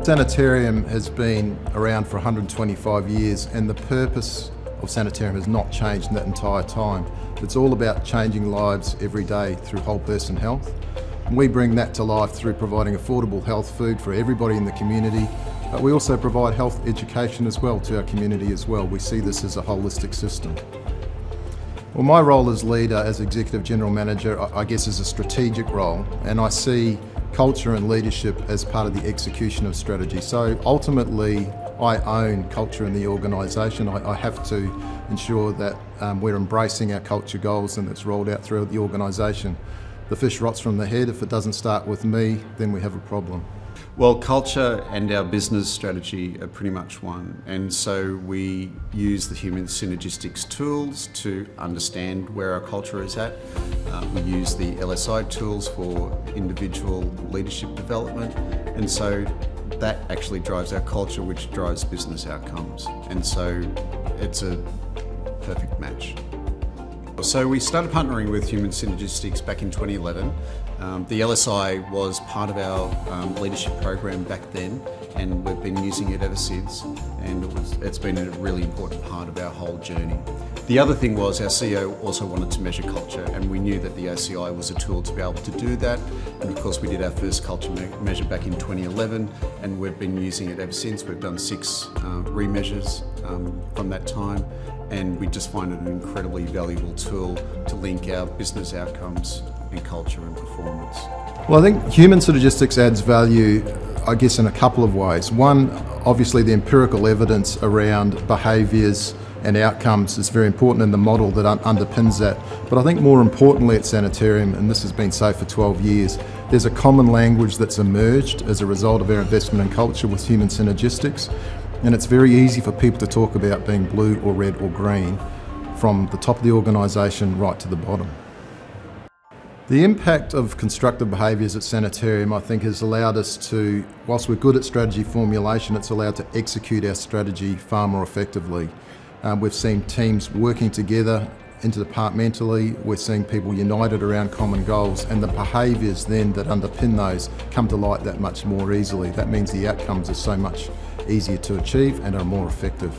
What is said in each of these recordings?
Sanitarium has been around for 125 years, and the purpose of Sanitarium has not changed in that entire time. It's all about changing lives every day through whole person health. And we bring that to life through providing affordable health food for everybody in the community, but we also provide health education as well to our community as well. We see this as a holistic system. Well, my role as leader, as Executive General Manager, I guess is a strategic role, and I see culture and leadership as part of the execution of strategy. So ultimately, I own culture in the organisation. I have to ensure that we're embracing our culture goals and it's rolled out throughout the organisation. The fish rots from the head. If it doesn't start with me, then we have a problem. Well, culture and our business strategy are pretty much one, and so we use the human synergistics tools to understand where our culture is at. We use the LSI tools for individual leadership development, and so that actually drives our culture, which drives business outcomes, and so it's a perfect match. So we started partnering with Human Synergistics back in 2011. The LSI was part of our leadership program back then, and we've been using it ever since, and it's been a really important part of our whole journey. The other thing was our CEO also wanted to measure culture, and we knew that the OCI was a tool to be able to do that, and of course we did our first culture measure back in 2011, and we've been using it ever since. We've done 6 remeasures from that time, and we just find it an incredibly valuable tool to link our business outcomes and culture and performance. Well, I think human synergistics adds value, I guess, in a couple of ways. One, obviously the empirical evidence around behaviours and outcomes is very important in the model that underpins that. But I think more importantly at Sanitarium, and this has been so for 12 years, there's a common language that's emerged as a result of our investment in culture with human synergistics. And it's very easy for people to talk about being blue or red or green from the top of the organisation right to the bottom. The impact of constructive behaviours at Sanitarium, I think, has allowed us to, whilst we're good at strategy formulation, it's allowed to execute our strategy far more effectively. We've seen teams working together interdepartmentally, we're seeing people united around common goals, and the behaviours then that underpin those come to light that much more easily. That means the outcomes are so much easier to achieve and are more effective.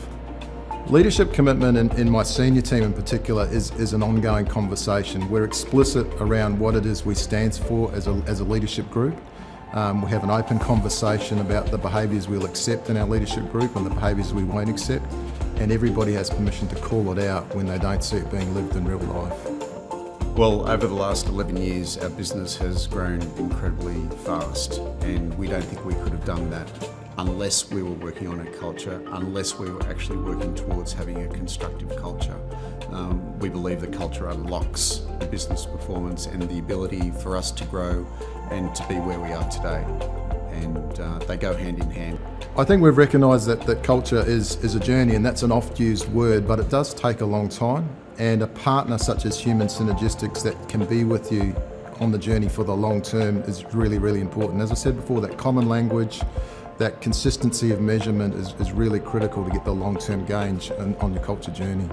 Leadership commitment in my senior team in particular is an ongoing conversation. We're explicit around what it is we stand for as a leadership group. We have an open conversation about the behaviours we'll accept in our leadership group and the behaviours we won't accept, and everybody has permission to call it out when they don't see it being lived in real life. Well, over the last 11 years, our business has grown incredibly fast, and we don't think we could have done that unless we were working on a culture, unless we were actually working towards having a constructive culture. We believe that culture unlocks the business performance and the ability for us to grow and to be where we are today. And they go hand in hand. I think we've recognised that culture is a journey, and that's an oft-used word, but it does take a long time. And a partner such as Human Synergistics that can be with you on the journey for the long term is really, really important. As I said before, that common language, that consistency of measurement is really critical to get the long-term gains on your culture journey.